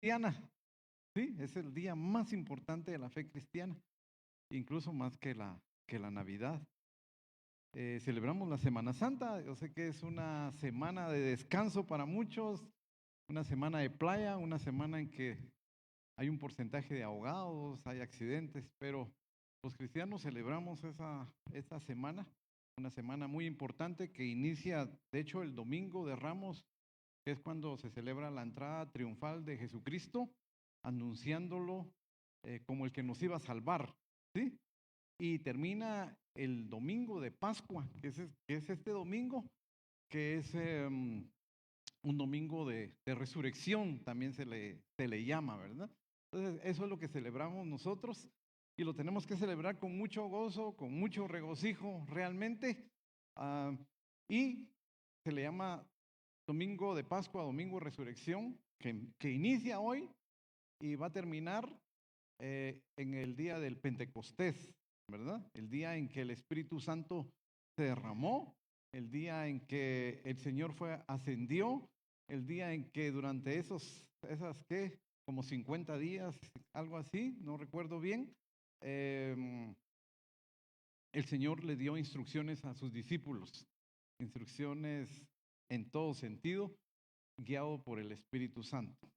Cristiana, sí, es el día más importante de la fe cristiana, incluso más que la Navidad. Celebramos la Semana Santa, yo sé que es una semana de descanso para muchos, una semana de playa, una semana en que hay un porcentaje de ahogados, hay accidentes, pero los cristianos celebramos esa semana, una semana muy importante que inicia, de hecho, el domingo de Ramos, que es cuando se celebra la entrada triunfal de Jesucristo, anunciándolo como el que nos iba a salvar, ¿sí? Y termina el domingo de Pascua, que es este domingo, que es un domingo de resurrección, también se le llama, ¿verdad? Entonces, eso es lo que celebramos nosotros y lo tenemos que celebrar con mucho gozo, con mucho regocijo, realmente. ah, y se le llama domingo de Pascua, domingo de resurrección, que inicia hoy y va a terminar en el día del Pentecostés, ¿verdad? El día en que el Espíritu Santo se derramó, el día en que el Señor ascendió, el día en que durante esas, ¿qué? Como 50 días, algo así, no recuerdo bien, eh, el Señor le dio instrucciones a sus discípulos, instrucciones en todo sentido, guiado por el Espíritu Santo.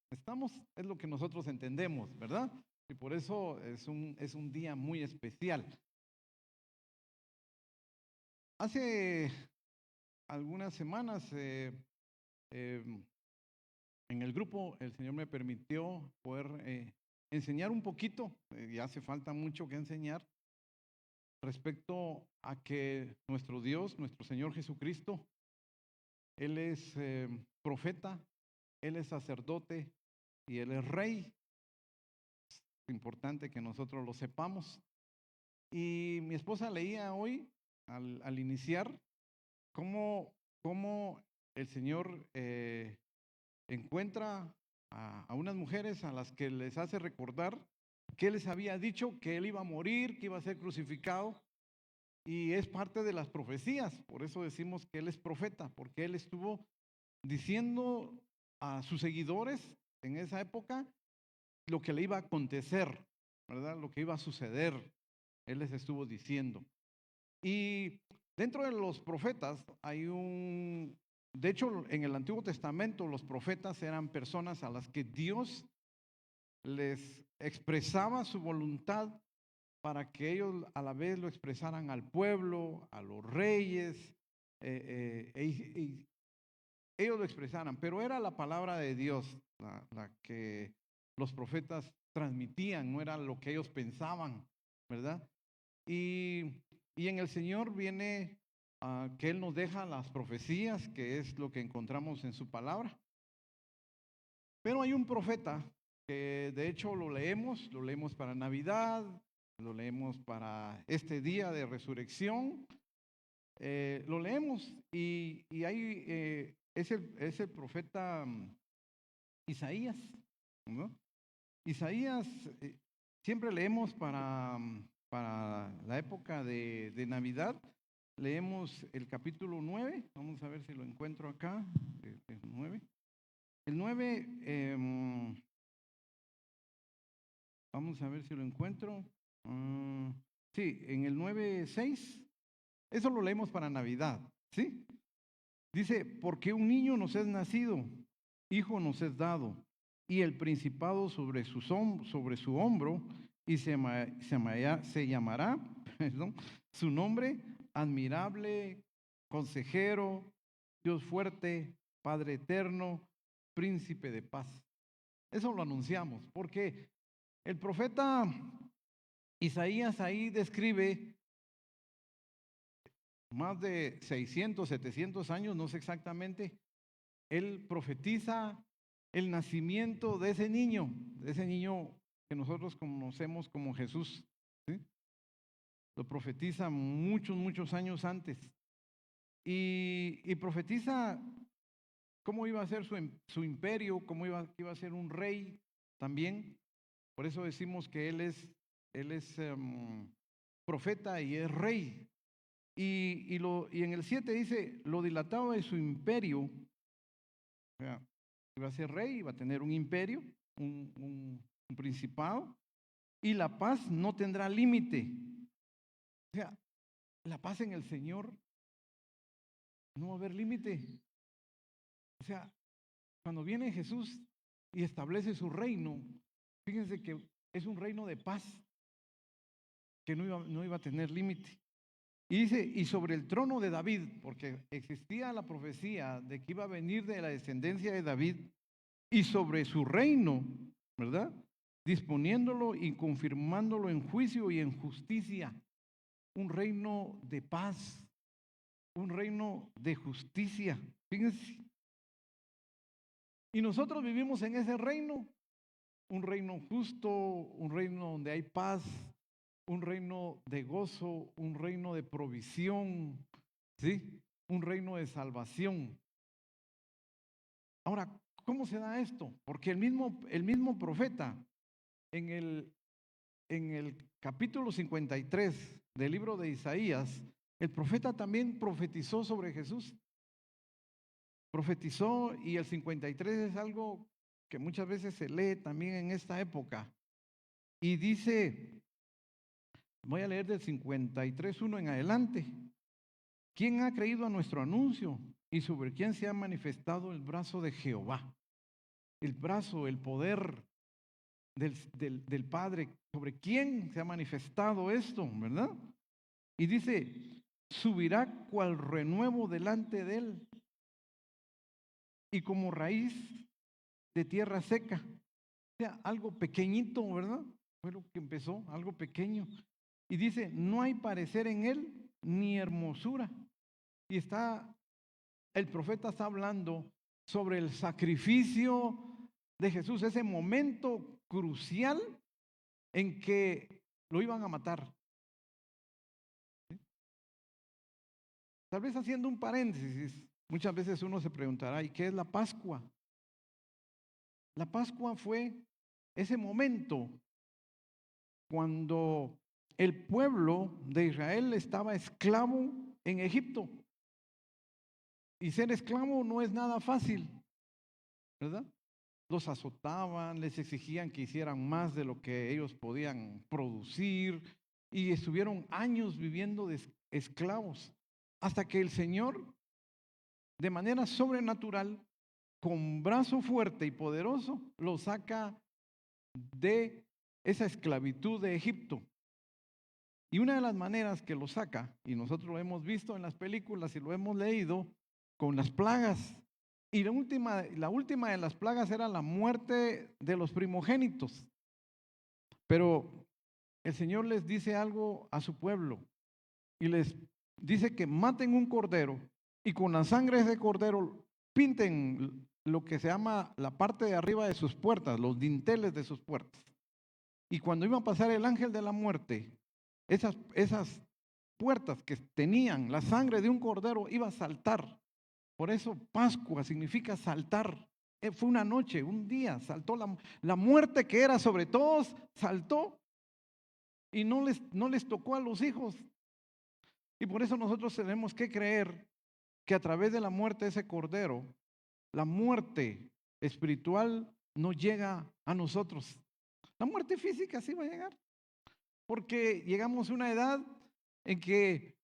Es lo que nosotros entendemos, ¿verdad? Y por eso es un día muy especial. Hace algunas semanas eh, en el grupo el Señor me permitió poder enseñar un poquito, y hace falta mucho que enseñar, respecto a que nuestro Dios, nuestro Señor Jesucristo, Él es profeta, Él es sacerdote y Él es rey. Es importante que nosotros lo sepamos. Y mi esposa leía hoy, al iniciar, cómo el Señor encuentra a unas mujeres a las que les hace recordar que Él les había dicho que Él iba a morir, que iba a ser crucificado, y es parte de las profecías. Por eso decimos que Él es profeta, porque Él estuvo diciendo a sus seguidores en esa época lo que le iba a acontecer, ¿verdad? Lo que iba a suceder. Él les estuvo diciendo. Y dentro de los profetas de hecho, en el Antiguo Testamento los profetas eran personas a las que Dios les expresaba su voluntad para que ellos a la vez lo expresaran al pueblo, a los reyes, y ellos lo expresaran, pero era la palabra de Dios la que los profetas transmitían, no era lo que ellos pensaban, ¿verdad? Y, y en el Señor viene que Él nos deja las profecías, que es lo que encontramos en su palabra. Pero hay un profeta que de hecho lo leemos para Navidad, lo leemos para este día de resurrección, lo leemos y ahí es el profeta Isaías, ¿no? Isaías, siempre leemos para la época de Navidad, leemos el capítulo 9. Vamos a ver si lo encuentro acá, el 9. El 9, vamos a ver si lo encuentro. Sí, en el 9:6, eso lo leemos para Navidad, ¿sí? Dice, porque un niño nos es nacido, hijo nos es dado, y el principado sobre su hombro, y se llamará, perdón, su nombre, admirable, consejero, Dios fuerte, Padre eterno, príncipe de paz. Eso lo anunciamos, porque el profeta Isaías ahí describe más de 600, 700 años, no sé exactamente. Él profetiza el nacimiento de ese niño que nosotros conocemos como Jesús, ¿sí? Lo profetiza muchos, muchos años antes. Y profetiza cómo iba a ser su imperio, iba a ser un rey también. Por eso decimos que él es profeta y es rey. Y en el 7 dice, lo dilatado de su imperio, o sea, iba a ser rey, iba a tener un imperio, un principado, y la paz no tendrá límite. O sea, la paz en el Señor no va a haber límite. O sea, cuando viene Jesús y establece su reino, fíjense que es un reino de paz que no iba a tener límite. Y dice, y sobre el trono de David, porque existía la profecía de que iba a venir de la descendencia de David, y sobre su reino, ¿verdad? Disponiéndolo y confirmándolo en juicio y en justicia. Un reino de paz, un reino de justicia. Fíjense. Y nosotros vivimos en ese reino, un reino justo, un reino donde hay paz, un reino de gozo, un reino de provisión, ¿sí? Un reino de salvación. Ahora, ¿cómo se da esto? Porque el mismo profeta en el capítulo 53 del libro de Isaías, el profeta también profetizó sobre Jesús. Profetizó, y el 53 es algo que muchas veces se lee también en esta época. Y dice, voy a leer del 53:1 en adelante. ¿Quién ha creído a nuestro anuncio? ¿Y sobre quién se ha manifestado el brazo de Jehová? El brazo, el poder del Padre. ¿Sobre quién se ha manifestado esto? ¿Verdad? Y dice, subirá cual renuevo delante de él y como raíz de tierra seca. O sea, algo pequeñito, ¿verdad? Fue lo que empezó, algo pequeño. Y dice, no hay parecer en él ni hermosura. Y el profeta está hablando sobre el sacrificio de Jesús, ese momento crucial en que lo iban a matar. ¿Sí? Tal vez haciendo un paréntesis, muchas veces uno se preguntará, ¿y qué es la Pascua? La Pascua fue ese momento cuando el pueblo de Israel estaba esclavo en Egipto. Y ser esclavo no es nada fácil, ¿verdad? Los azotaban, les exigían que hicieran más de lo que ellos podían producir, y estuvieron años viviendo de esclavos, hasta que el Señor, de manera sobrenatural, con brazo fuerte y poderoso, los saca de esa esclavitud de Egipto. Y una de las maneras que lo saca, y nosotros lo hemos visto en las películas y lo hemos leído, con las plagas. Y la última de las plagas era la muerte de los primogénitos. Pero el Señor les dice algo a su pueblo y les dice que maten un cordero y con la sangre de ese cordero pinten lo que se llama la parte de arriba de sus puertas, los dinteles de sus puertas. Y cuando iba a pasar el ángel de la muerte, esas puertas que tenían la sangre de un cordero iba a saltar. Por eso Pascua significa saltar. Fue una noche, un día, saltó la muerte que era sobre todos, saltó y no les tocó a los hijos. Y por eso nosotros tenemos que creer que a través de la muerte de ese cordero, la muerte espiritual no llega a nosotros. La muerte física sí va a llegar, porque llegamos a una edad en que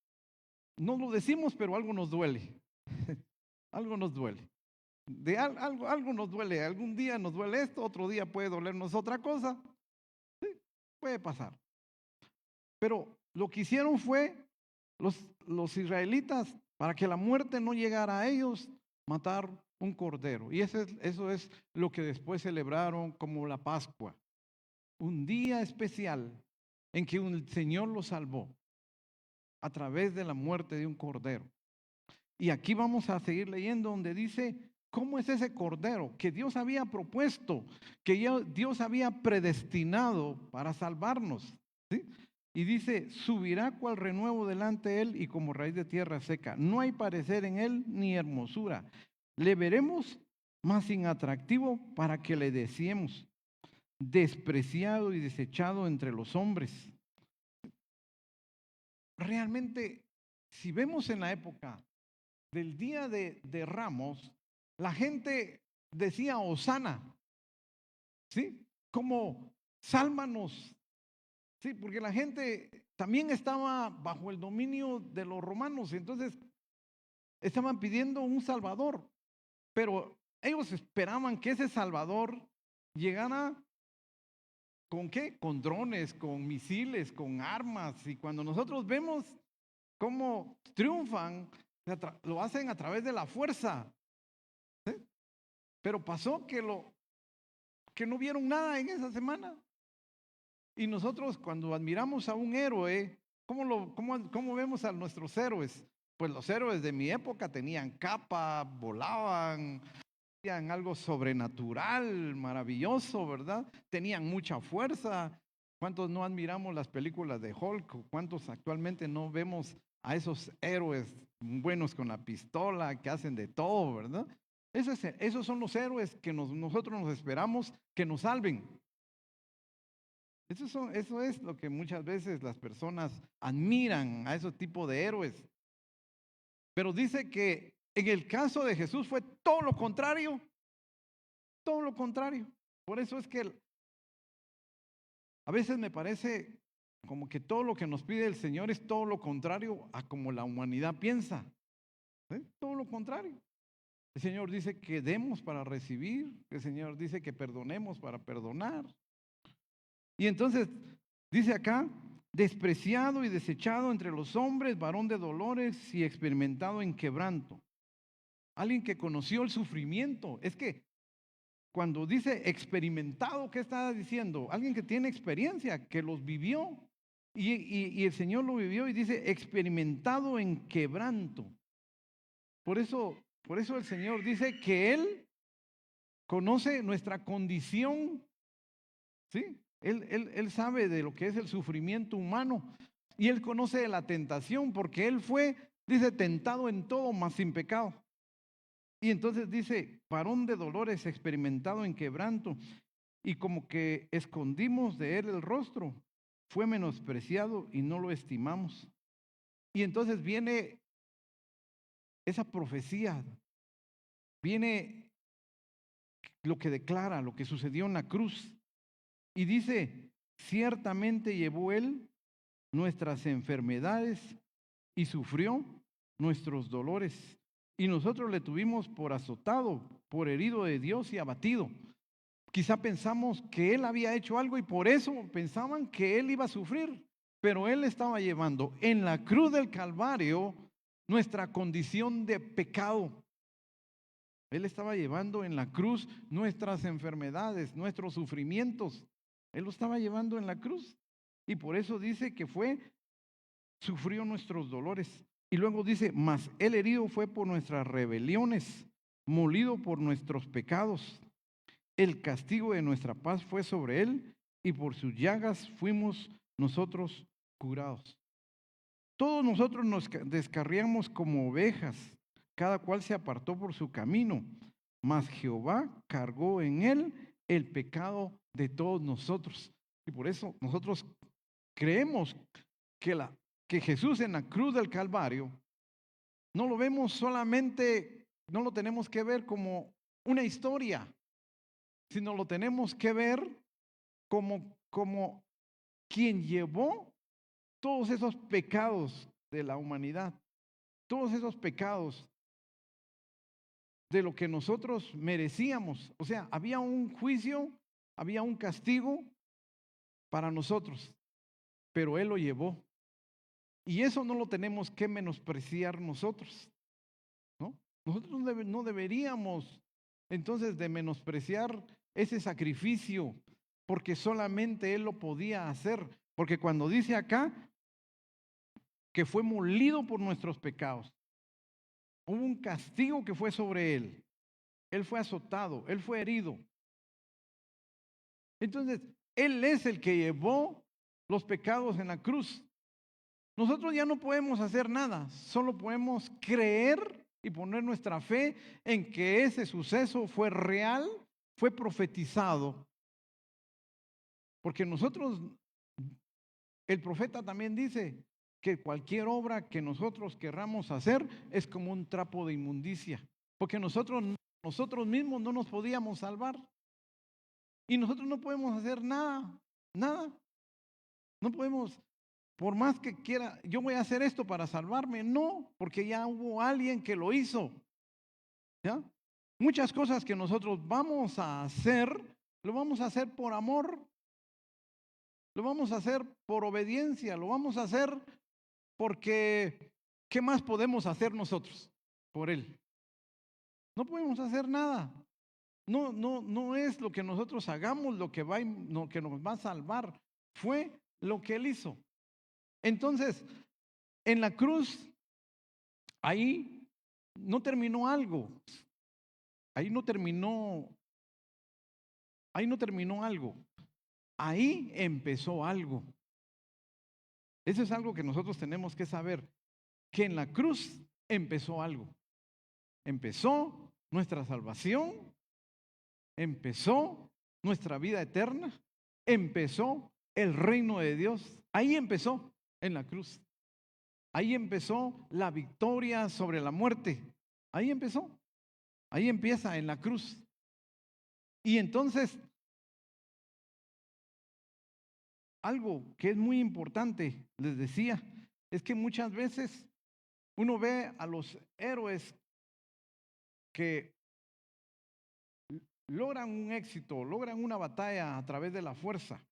no lo decimos, pero algo nos duele. Algo nos duele. Algo nos duele. Algún día nos duele esto, otro día puede dolernos otra cosa. Sí, puede pasar. Pero lo que hicieron fue los israelitas, para que la muerte no llegara a ellos, matar un cordero. Y eso es lo que después celebraron como la Pascua. Un día especial en que el Señor los salvó a través de la muerte de un cordero. Y aquí vamos a seguir leyendo donde dice, ¿cómo es ese cordero que Dios había propuesto, que Dios había predestinado para salvarnos? ¿Sí? Y dice, subirá cual renuevo delante de él y como raíz de tierra seca. No hay parecer en él ni hermosura. Le veremos más sin atractivo para que le deseemos, despreciado y desechado entre los hombres. Realmente, si vemos en la época del día de Ramos, la gente decía Hosana. ¿sí? Como sálvanos, sí, porque la gente también estaba bajo el dominio de los romanos, entonces estaban pidiendo un salvador, pero ellos esperaban que ese salvador llegara ¿con qué? Con drones, con misiles, con armas, y cuando nosotros vemos cómo triunfan, lo hacen a través de la fuerza, ¿sí? Pero pasó que no vieron nada en esa semana. Y nosotros cuando admiramos a un héroe, ¿cómo vemos a nuestros héroes? Pues los héroes de mi época tenían capa, volaban, hacían algo sobrenatural, maravilloso, ¿verdad? Tenían mucha fuerza. ¿Cuántos no admiramos las películas de Hulk? ¿Cuántos actualmente no vemos a esos héroes buenos con la pistola, que hacen de todo, ¿verdad? Esos son los héroes que nosotros nos esperamos que nos salven. Eso es lo que muchas veces las personas admiran a ese tipo de héroes. Pero dice que en el caso de Jesús fue todo lo contrario, todo lo contrario. Por eso es que a veces me parece como que todo lo que nos pide el Señor es todo lo contrario a como la humanidad piensa. Todo lo contrario. El Señor dice que demos para recibir, el Señor dice que perdonemos para perdonar. Y entonces dice acá, despreciado y desechado entre los hombres, varón de dolores y experimentado en quebranto. Alguien que conoció el sufrimiento. Es que cuando dice experimentado, ¿qué está diciendo? Alguien que tiene experiencia, que los vivió. Y el Señor lo vivió y dice experimentado en quebranto. Por eso el Señor dice que Él conoce nuestra condición, ¿sí? Él sabe de lo que es el sufrimiento humano y Él conoce de la tentación porque Él fue, dice, tentado en todo, mas sin pecado. Y entonces dice, varón de dolores, experimentado en quebranto, y como que escondimos de Él el rostro, fue menospreciado y no lo estimamos. Y entonces viene esa profecía, viene lo que declara, lo que sucedió en la cruz. Y dice, ciertamente llevó Él nuestras enfermedades y sufrió nuestros dolores. Y nosotros le tuvimos por azotado, por herido de Dios y abatido. Quizá pensamos que Él había hecho algo y por eso pensaban que Él iba a sufrir. Pero Él estaba llevando en la cruz del Calvario nuestra condición de pecado. Él estaba llevando en la cruz nuestras enfermedades, nuestros sufrimientos. Él lo estaba llevando en la cruz. Y por eso dice que sufrió nuestros dolores. Y luego dice, mas el herido fue por nuestras rebeliones, molido por nuestros pecados. El castigo de nuestra paz fue sobre él y por sus llagas fuimos nosotros curados. Todos nosotros nos descarriamos como ovejas, cada cual se apartó por su camino, mas Jehová cargó en él el pecado de todos nosotros. Y por eso nosotros creemos que Jesús en la cruz del Calvario no lo vemos solamente, no lo tenemos que ver como una historia, sino lo tenemos que ver como quien llevó todos esos pecados de la humanidad, todos esos pecados de lo que nosotros merecíamos. O sea, había un juicio, había un castigo para nosotros, pero Él lo llevó. Y eso no lo tenemos que menospreciar nosotros, ¿no? Nosotros no deberíamos entonces de menospreciar ese sacrificio, porque solamente Él lo podía hacer. Porque cuando dice acá que fue molido por nuestros pecados, hubo un castigo que fue sobre Él. Él fue azotado, Él fue herido. Entonces, Él es el que llevó los pecados en la cruz. Nosotros ya no podemos hacer nada, solo podemos creer y poner nuestra fe en que ese suceso fue real, fue profetizado. Porque nosotros, el profeta también dice que cualquier obra que nosotros querramos hacer es como un trapo de inmundicia, porque nosotros mismos no nos podíamos salvar. Y nosotros no podemos hacer nada, nada. No podemos, por más que quiera, yo voy a hacer esto para salvarme. No, porque ya hubo alguien que lo hizo. ¿Ya? Muchas cosas que nosotros vamos a hacer, lo vamos a hacer por amor, lo vamos a hacer por obediencia, lo vamos a hacer porque, ¿qué más podemos hacer nosotros por Él? No podemos hacer nada. No es lo que nosotros hagamos lo que lo que nos va a salvar. Fue lo que Él hizo. Entonces, en la cruz, ahí no terminó algo. Ahí no terminó algo. Ahí empezó algo. Eso es algo que nosotros tenemos que saber, que en la cruz empezó algo. Empezó nuestra salvación, empezó nuestra vida eterna, empezó el reino de Dios. Ahí empezó en la cruz. Ahí empezó la victoria sobre la muerte. Ahí empezó. Ahí empieza en la cruz. Y entonces, algo que es muy importante, les decía, es que muchas veces uno ve a los héroes que logran un éxito, logran una batalla a través de la fuerza,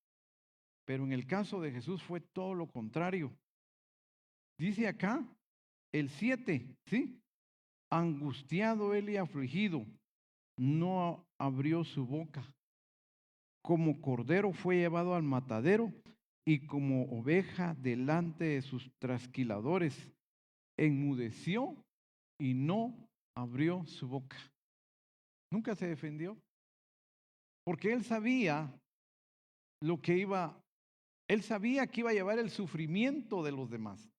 pero en el caso de Jesús fue todo lo contrario. Dice acá el 7, ¿sí? Angustiado él y afligido, no abrió su boca. Como cordero fue llevado al matadero y como oveja delante de sus trasquiladores, enmudeció y no abrió su boca. Nunca se defendió, porque él sabía lo que él sabía que iba a llevar el sufrimiento de los demás.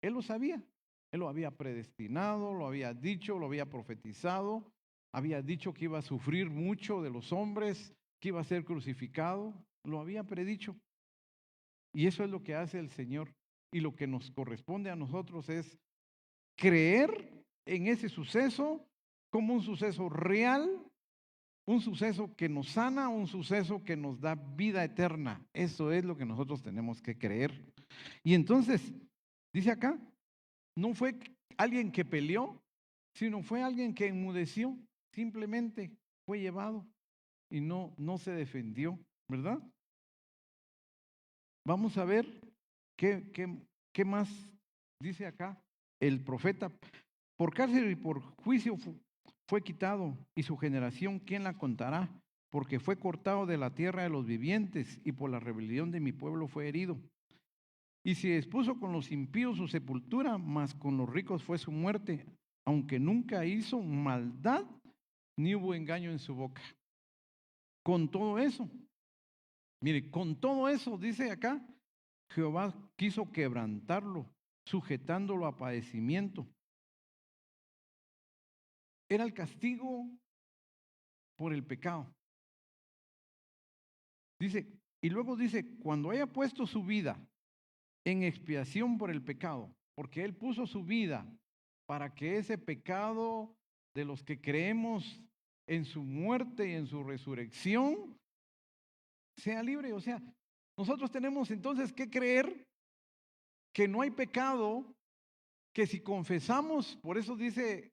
Él lo sabía, él lo había predestinado, lo había dicho, lo había profetizado, había dicho que iba a sufrir mucho de los hombres, que iba a ser crucificado, lo había predicho. Y eso es lo que hace el Señor. Y lo que nos corresponde a nosotros es creer en ese suceso como un suceso real, un suceso que nos sana, un suceso que nos da vida eterna. Eso es lo que nosotros tenemos que creer. Y entonces, dice acá, no fue alguien que peleó, sino fue alguien que enmudeció, simplemente fue llevado y no se defendió, ¿verdad? Vamos a ver qué más dice acá el profeta. Por cárcel y por juicio fue quitado, y su generación, ¿quién la contará? Porque fue cortado de la tierra de los vivientes, y por la rebelión de mi pueblo fue herido. Y se expuso con los impíos su sepultura, mas con los ricos fue su muerte, aunque nunca hizo maldad, ni hubo engaño en su boca. Con todo eso, mire, con todo eso, dice acá, Jehová quiso quebrantarlo, sujetándolo a padecimiento. Era el castigo por el pecado. Dice, y luego dice, cuando haya puesto su vida en expiación por el pecado, porque Él puso su vida para que ese pecado de los que creemos en su muerte y en su resurrección sea libre. O sea, nosotros tenemos entonces que creer que no hay pecado, que si confesamos, por eso dice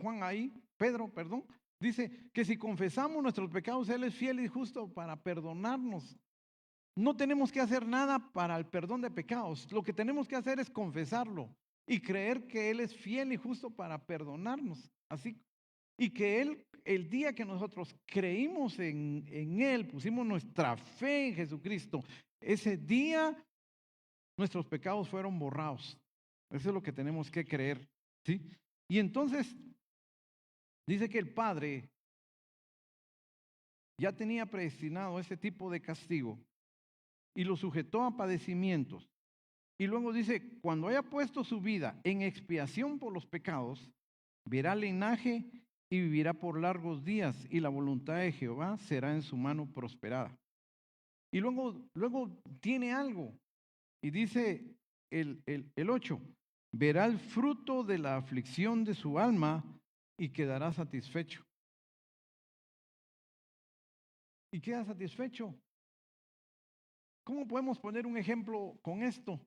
Juan ahí, Pedro, perdón, dice que si confesamos nuestros pecados, Él es fiel y justo para perdonarnos. No tenemos que hacer nada para el perdón de pecados. Lo que tenemos que hacer es confesarlo y creer que Él es fiel y justo para perdonarnos. Así, y que Él, el día que nosotros creímos en Él, pusimos nuestra fe en Jesucristo, ese día nuestros pecados fueron borrados. Eso es lo que tenemos que creer, ¿sí? Y entonces dice que el Padre ya tenía predestinado ese tipo de castigo y lo sujetó a padecimientos. Y luego dice, cuando haya puesto su vida en expiación por los pecados, verá linaje y vivirá por largos días, y la voluntad de Jehová será en su mano prosperada. Y luego tiene algo, y dice el 8, verá el fruto de la aflicción de su alma y quedará satisfecho. y queda satisfecho. ¿Cómo podemos poner un ejemplo con esto?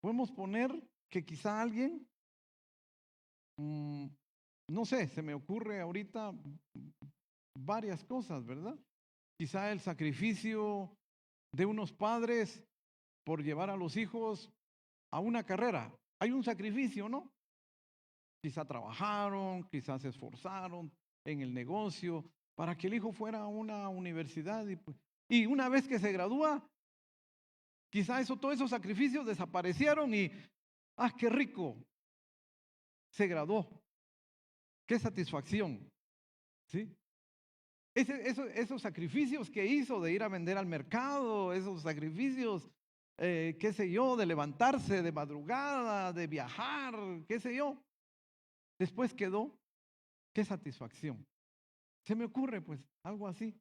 Podemos poner que quizá alguien, no sé, se me ocurre ahorita varias cosas, ¿verdad? Quizá el sacrificio de unos padres por llevar a los hijos a una carrera. Hay un sacrificio, ¿no? Quizá trabajaron, quizás se esforzaron en el negocio para que el hijo fuera a una universidad y una vez que se gradúa, quizá todos esos sacrificios desaparecieron y, qué rico, se graduó, qué satisfacción, ¿sí? Esos sacrificios que hizo de ir a vender al mercado, esos sacrificios, qué sé yo, de levantarse de madrugada, de viajar, qué sé yo, después quedó, qué satisfacción. Se me ocurre pues algo así.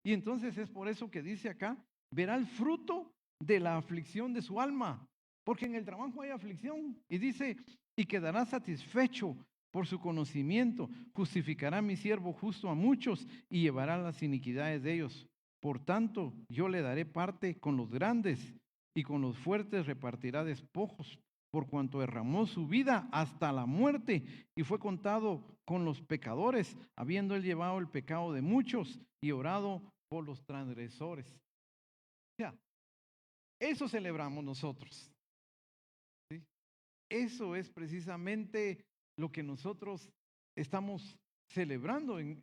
Y entonces es por eso que dice acá, verá el fruto de la aflicción de su alma, porque en el trabajo hay aflicción. Y dice, y quedará satisfecho por su conocimiento, justificará mi siervo justo a muchos y llevará las iniquidades de ellos. Por tanto, yo le daré parte con los grandes y con los fuertes repartirá despojos, por cuanto derramó su vida hasta la muerte y fue contado con los pecadores, habiendo él llevado el pecado de muchos y orado por los transgresores. O sea, eso celebramos nosotros, ¿sí? Eso es precisamente lo que nosotros estamos celebrando en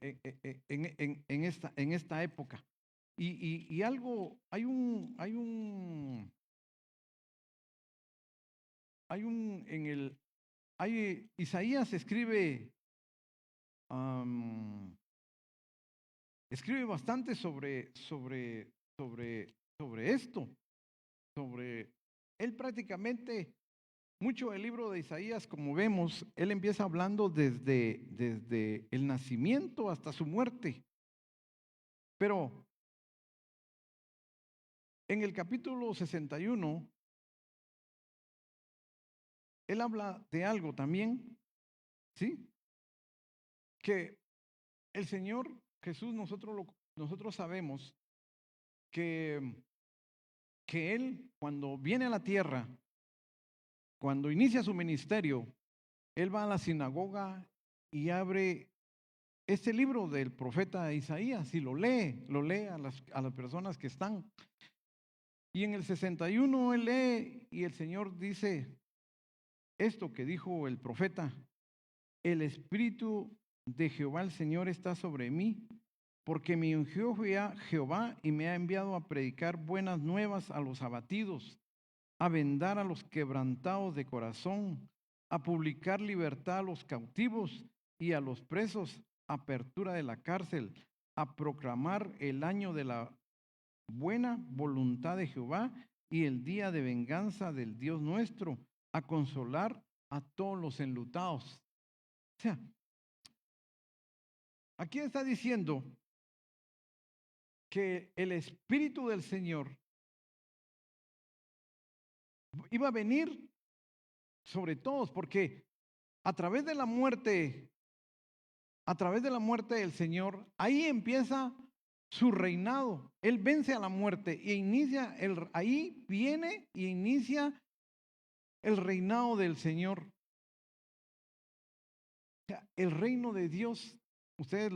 esta época. Y algo, Isaías escribe bastante sobre esto, él prácticamente, mucho del libro de Isaías, como vemos, él empieza hablando desde el nacimiento hasta su muerte. Pero en el capítulo 61, él habla de algo también, ¿sí? Que el Señor Jesús, nosotros sabemos que Él, cuando viene a la tierra, cuando inicia su ministerio, Él va a la sinagoga y abre este libro del profeta Isaías y lo lee a las personas que están. Y en el 61 él lee y el Señor dice esto que dijo el profeta: el Espíritu de Jehová el Señor está sobre mí, porque me ungió Jehová y me ha enviado a predicar buenas nuevas a los abatidos, a vendar a los quebrantados de corazón, a publicar libertad a los cautivos y a los presos, apertura de la cárcel, a proclamar el año de la buena voluntad de Jehová y el día de venganza del Dios nuestro, a consolar a todos los enlutados. O sea, aquí está diciendo que el Espíritu del Señor iba a venir sobre todos, porque a través de la muerte, del Señor, ahí empieza su reinado. Él vence a la muerte y ahí viene y inicia el reinado del Señor. O sea, el reino de Dios, ustedes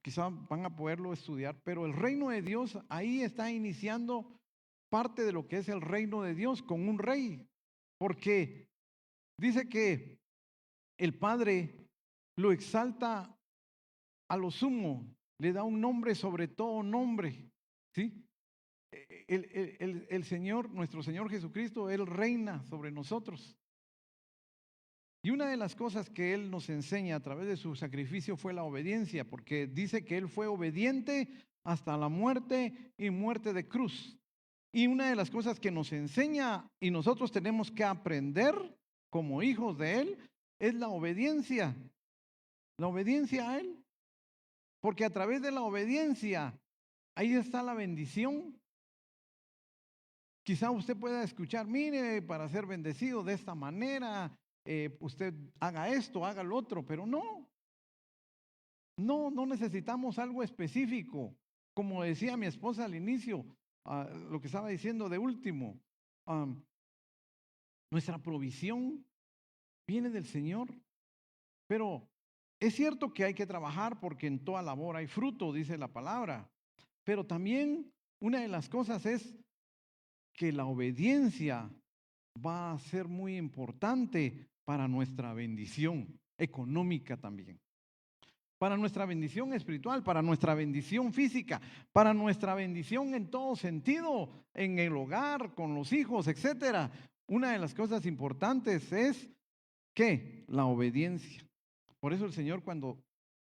quizás van a poderlo estudiar, pero el reino de Dios ahí está iniciando parte de lo que es el reino de Dios con un rey, porque dice que el Padre lo exalta a lo sumo, le da un nombre sobre todo nombre, ¿sí? El Señor, nuestro Señor Jesucristo, Él reina sobre nosotros. Y una de las cosas que Él nos enseña a través de su sacrificio fue la obediencia, porque dice que Él fue obediente hasta la muerte y muerte de cruz. Y una de las cosas que nos enseña y nosotros tenemos que aprender como hijos de Él es la obediencia a Él. Porque a través de la obediencia, ahí está la bendición. Quizá usted pueda escuchar, mire, para ser bendecido de esta manera, usted haga esto, haga lo otro, pero no necesitamos algo específico. como decía mi esposa al inicio, lo que estaba diciendo de último, nuestra provisión viene del Señor, pero es cierto que hay que trabajar porque en toda labor hay fruto, dice la palabra, pero también una de las cosas es que la obediencia va a ser muy importante para nuestra bendición económica también, para nuestra bendición espiritual, para nuestra bendición física, para nuestra bendición en todo sentido, en el hogar, con los hijos, etcétera. Una de las cosas importantes es que la obediencia. Por eso el Señor, cuando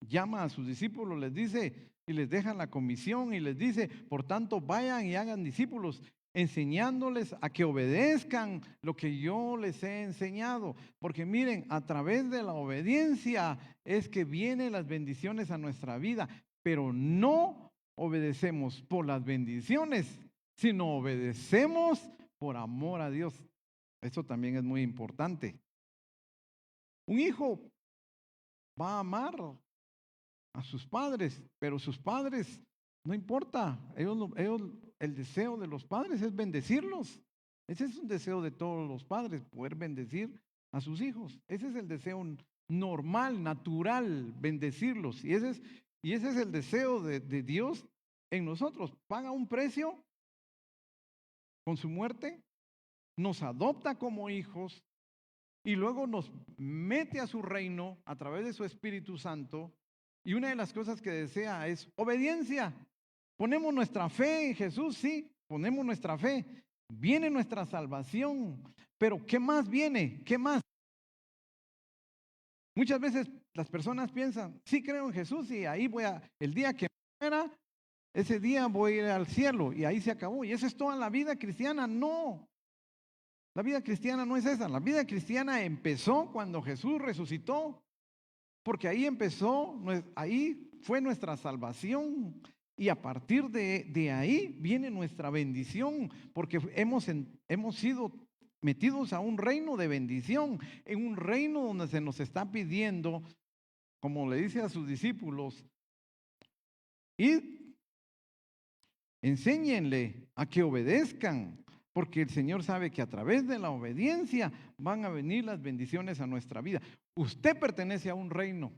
llama a sus discípulos, les dice y les deja la comisión y les dice: por tanto, vayan y hagan discípulos, enseñándoles a que obedezcan lo que yo les he enseñado. Porque miren, a través de la obediencia es que vienen las bendiciones a nuestra vida, pero no obedecemos por las bendiciones, sino obedecemos por amor a Dios. Eso también es muy importante. Un hijo va a amar a sus padres, pero sus padres, no importa, el deseo de los padres es bendecirlos. Ese es un deseo de todos los padres, poder bendecir a sus hijos. Ese es el deseo normal, natural, bendecirlos. Y ese es el deseo de Dios en nosotros. Paga un precio con su muerte, nos adopta como hijos y luego nos mete a su reino a través de su Espíritu Santo. Y una de las cosas que desea es obediencia. Ponemos nuestra fe en Jesús, sí, ponemos nuestra fe. Viene nuestra salvación, pero ¿qué más viene? ¿Qué más? Muchas veces las personas piensan: sí, creo en Jesús y ahí el día que muera, ese día voy a ir al cielo y ahí se acabó. Y esa es toda la vida cristiana. No. La vida cristiana no es esa. La vida cristiana empezó cuando Jesús resucitó, porque ahí empezó, ahí fue nuestra salvación. Y a partir de ahí viene nuestra bendición, porque hemos sido metidos a un reino de bendición, en un reino donde se nos está pidiendo, como le dice a sus discípulos: id, enséñenle a que obedezcan. Porque el Señor sabe que a través de la obediencia van a venir las bendiciones a nuestra vida. Usted pertenece a un reino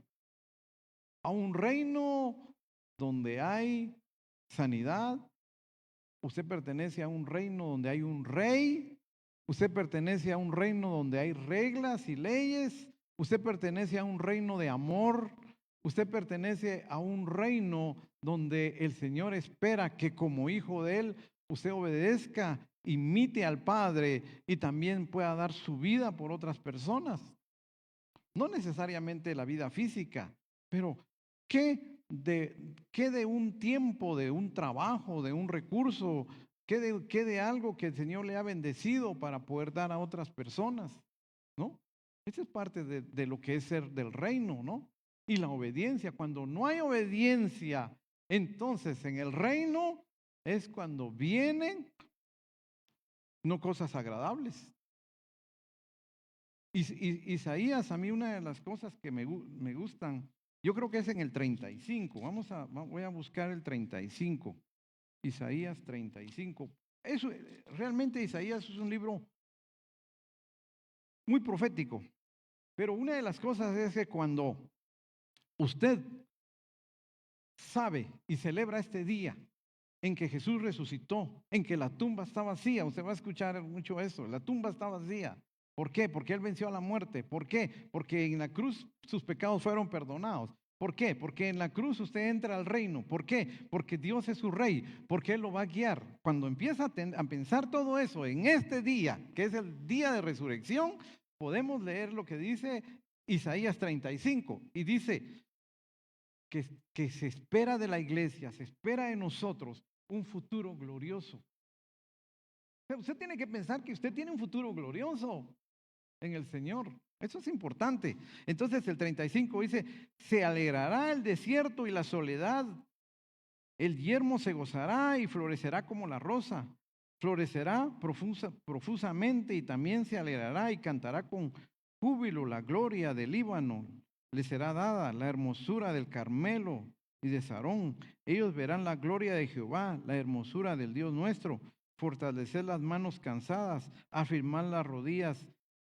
donde hay sanidad. Usted pertenece a un reino donde hay un rey. Usted pertenece a un reino donde hay reglas y leyes. Usted pertenece a un reino de amor. Usted pertenece a un reino donde el Señor espera que como hijo de Él usted obedezca, imite al Padre y también pueda dar su vida por otras personas. No necesariamente la vida física, pero ¿qué de un tiempo, de un trabajo, de un recurso, qué de algo que el Señor le ha bendecido para poder dar a otras personas? ¿No? Esa es parte de lo que es ser del reino, ¿no? Y la obediencia. Cuando no hay obediencia, entonces en el reino es cuando vienen no cosas agradables. Isaías, a mí una de las cosas que me gustan, yo creo que es en el 35. Voy a buscar el 35. Isaías 35. Realmente Isaías es un libro muy profético. Pero una de las cosas es que cuando usted sabe y celebra este día en que Jesús resucitó, en que la tumba está vacía, usted va a escuchar mucho eso: la tumba está vacía. ¿Por qué? Porque Él venció a la muerte. ¿Por qué? Porque en la cruz sus pecados fueron perdonados. ¿Por qué? Porque en la cruz usted entra al reino. ¿Por qué? Porque Dios es su rey, porque Él lo va a guiar. Cuando empieza a pensar todo eso en este día, que es el día de resurrección, podemos leer lo que dice Isaías 35. Y dice que se espera de la iglesia, se espera de nosotros un futuro glorioso. Usted tiene que pensar que usted tiene un futuro glorioso en el Señor. Eso es importante. Entonces el 35 dice: se alegrará el desierto y la soledad, el yermo se gozará y florecerá como la rosa, florecerá profusamente y también se alegrará y cantará con júbilo. La gloria del Líbano le será dada, la hermosura del Carmelo y de Sarón. Ellos verán la gloria de Jehová, la hermosura del Dios nuestro. Fortalecer las manos cansadas, afirmar las rodillas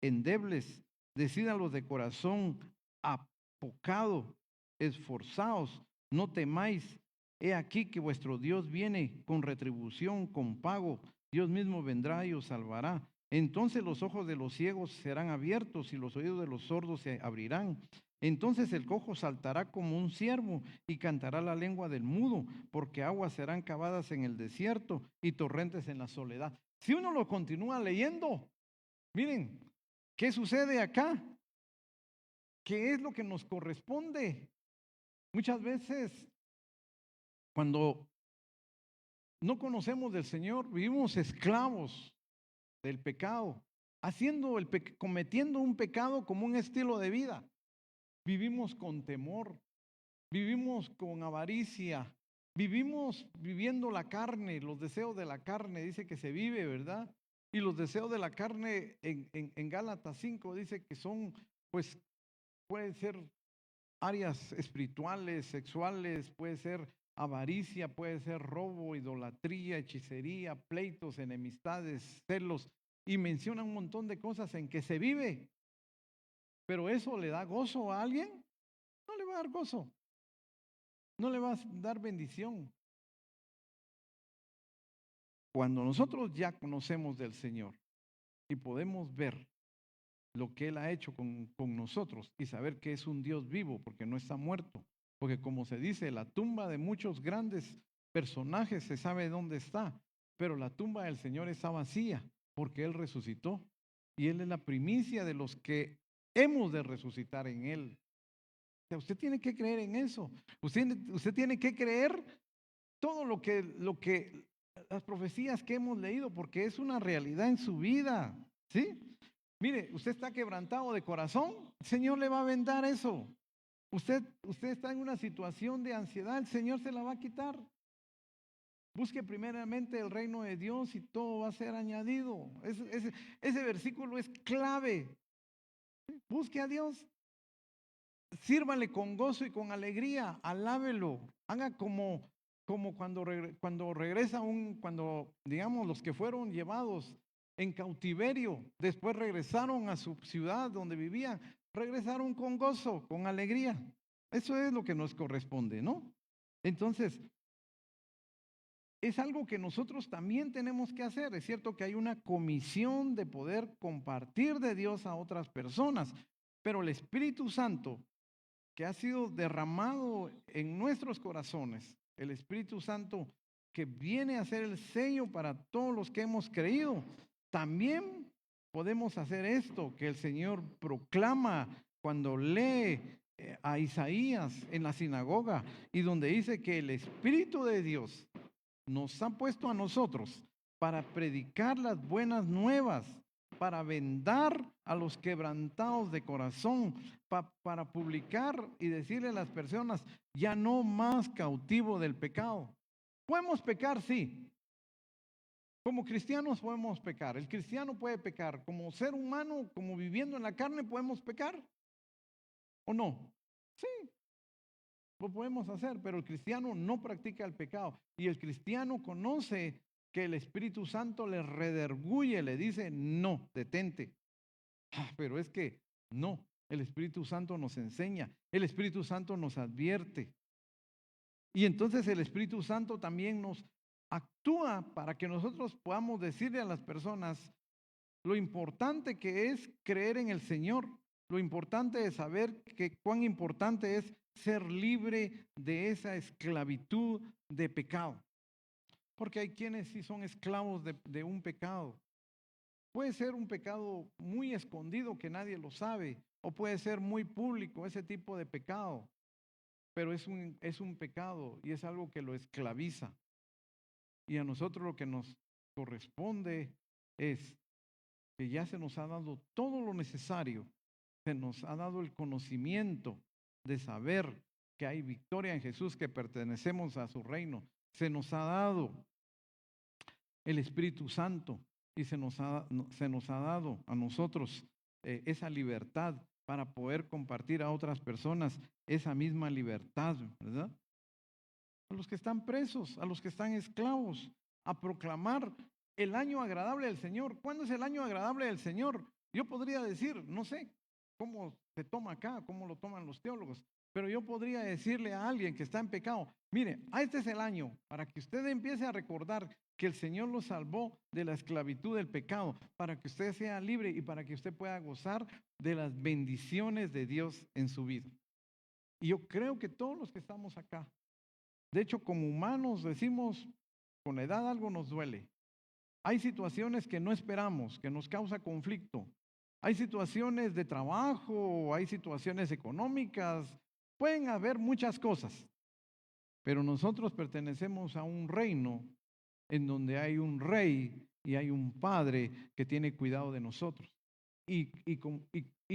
endebles. Decid a los de corazón apocado, esforzaos, no temáis. He aquí que vuestro Dios viene con retribución, con pago. Dios mismo vendrá y os salvará. Entonces los ojos de los ciegos serán abiertos y los oídos de los sordos se abrirán. Entonces el cojo saltará como un ciervo y cantará la lengua del mudo, porque aguas serán cavadas en el desierto y torrentes en la soledad. Si uno lo continúa leyendo, miren, ¿qué sucede acá? ¿Qué es lo que nos corresponde? Muchas veces, cuando no conocemos del Señor, vivimos esclavos del pecado, cometiendo un pecado como un estilo de vida. Vivimos con temor, vivimos con avaricia, vivimos viviendo la carne, los deseos de la carne, dice que se vive, ¿verdad? Y los deseos de la carne en Gálatas 5 dice que son, pues, pueden ser áreas espirituales, sexuales, puede ser avaricia, puede ser robo, idolatría, hechicería, pleitos, enemistades, celos, y menciona un montón de cosas en que se vive. Pero eso le da gozo a alguien, no le va a dar gozo, no le va a dar bendición. Cuando nosotros ya conocemos del Señor y podemos ver lo que Él ha hecho con nosotros y saber que es un Dios vivo porque no está muerto, porque como se dice, la tumba de muchos grandes personajes se sabe dónde está, pero la tumba del Señor está vacía porque Él resucitó y Él es la primicia de los que hemos de resucitar en Él. O sea, usted tiene que creer en eso. Usted tiene que creer todo lo que las profecías que hemos leído, porque es una realidad en su vida, ¿sí? Mire, usted está quebrantado de corazón, el Señor le va a vendar eso. Usted está en una situación de ansiedad, el Señor se la va a quitar. Busque primeramente el reino de Dios y todo va a ser añadido. Ese versículo es clave. Busque a Dios, sírvale con gozo y con alegría, alábelo, haga como cuando regresa cuando digamos los que fueron llevados en cautiverio, después regresaron a su ciudad donde vivían, regresaron con gozo, con alegría. Eso es lo que nos corresponde, ¿no? Entonces, es algo que nosotros también tenemos que hacer. Es cierto que hay una comisión de poder compartir de Dios a otras personas, pero el Espíritu Santo que ha sido derramado en nuestros corazones, el Espíritu Santo que viene a ser el sello para todos los que hemos creído, también podemos hacer esto que el Señor proclama cuando lee a Isaías en la sinagoga y donde dice que el Espíritu de Dios nos ha puesto a nosotros para predicar las buenas nuevas, para vendar a los quebrantados de corazón, para publicar y decirle a las personas, ya no más cautivo del pecado. Podemos pecar, sí. Como cristianos podemos pecar. El cristiano puede pecar. Como ser humano, como viviendo en la carne, podemos pecar. ¿O no? Sí, lo podemos hacer, pero el cristiano no practica el pecado. Y el cristiano conoce que el Espíritu Santo le redarguye, le dice, no, detente. Pero es que no, el Espíritu Santo nos enseña, el Espíritu Santo nos advierte. Y entonces el Espíritu Santo también nos actúa para que nosotros podamos decirle a las personas lo importante que es creer en el Señor, lo importante es saber que cuán importante es ser libre de esa esclavitud de pecado. Porque hay quienes sí son esclavos de un pecado. Puede ser un pecado muy escondido que nadie lo sabe, o puede ser muy público ese tipo de pecado, pero es un pecado y es algo que lo esclaviza. Y a nosotros lo que nos corresponde es que ya se nos ha dado todo lo necesario, se nos ha dado el conocimiento de saber que hay victoria en Jesús, que pertenecemos a su reino, se nos ha dado el Espíritu Santo y se nos ha dado a nosotros esa libertad para poder compartir a otras personas esa misma libertad, ¿verdad? a los que están presos, a los que están esclavos, a proclamar el año agradable del Señor. ¿Cuándo es el año agradable del Señor? Yo podría decir, no sé cómo se toma acá, cómo lo toman los teólogos, pero yo podría decirle a alguien que está en pecado, mire, este es el año para que usted empiece a recordar que el Señor lo salvó de la esclavitud del pecado, para que usted sea libre y para que usted pueda gozar de las bendiciones de Dios en su vida. Y yo creo que todos los que estamos acá, de hecho, como humanos decimos, con la edad algo nos duele. Hay situaciones que no esperamos, que nos causa conflicto. Hay situaciones de trabajo, hay situaciones económicas, pueden haber muchas cosas, pero nosotros pertenecemos a un reino en donde hay un rey y hay un padre que tiene cuidado de nosotros. Y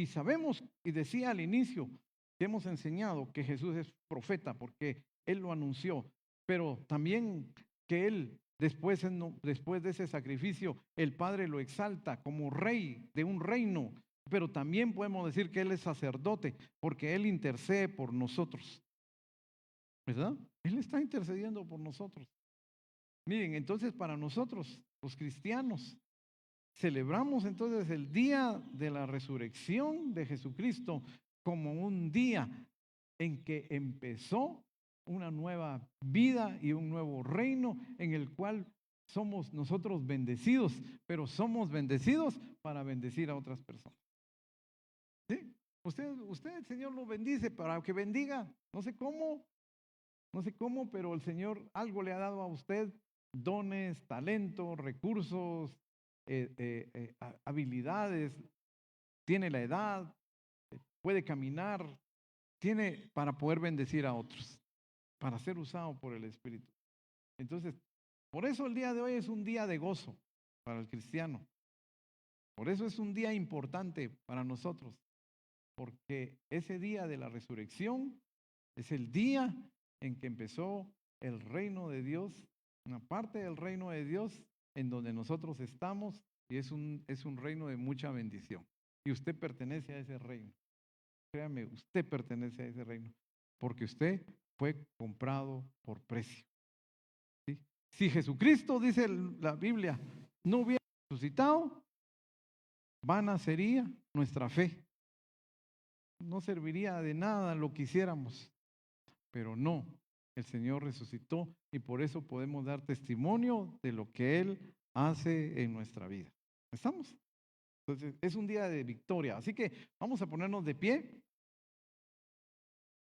sabemos, y decía al inicio, que hemos enseñado que Jesús es profeta porque Él lo anunció, pero también que Él, después de ese sacrificio, el Padre lo exalta como rey de un reino, pero también podemos decir que Él es sacerdote porque Él intercede por nosotros, ¿verdad? Él está intercediendo por nosotros. Miren, entonces para nosotros, los cristianos, celebramos entonces el día de la resurrección de Jesucristo como un día en que empezó una nueva vida y un nuevo reino en el cual somos nosotros bendecidos, pero somos bendecidos para bendecir a otras personas. ¿Sí? Usted, el Señor lo bendice para que bendiga, no sé cómo, pero el Señor algo le ha dado a usted, dones, talentos, recursos, habilidades, tiene la edad, puede caminar, tiene para poder bendecir a otros, para ser usado por el Espíritu. Entonces, por eso el día de hoy es un día de gozo para el cristiano. Por eso es un día importante para nosotros, porque ese día de la resurrección es el día en que empezó el reino de Dios, una parte del reino de Dios en donde nosotros estamos, y es un reino de mucha bendición. Y usted pertenece a ese reino. Créame, usted pertenece a ese reino, porque usted fue comprado por precio. ¿Sí? Si Jesucristo, dice la Biblia, no hubiera resucitado, vana sería nuestra fe. No serviría de nada lo que hiciéramos, pero no, el Señor resucitó y por eso podemos dar testimonio de lo que Él hace en nuestra vida. ¿Estamos? Entonces, es un día de victoria. Así que vamos a ponernos de pie.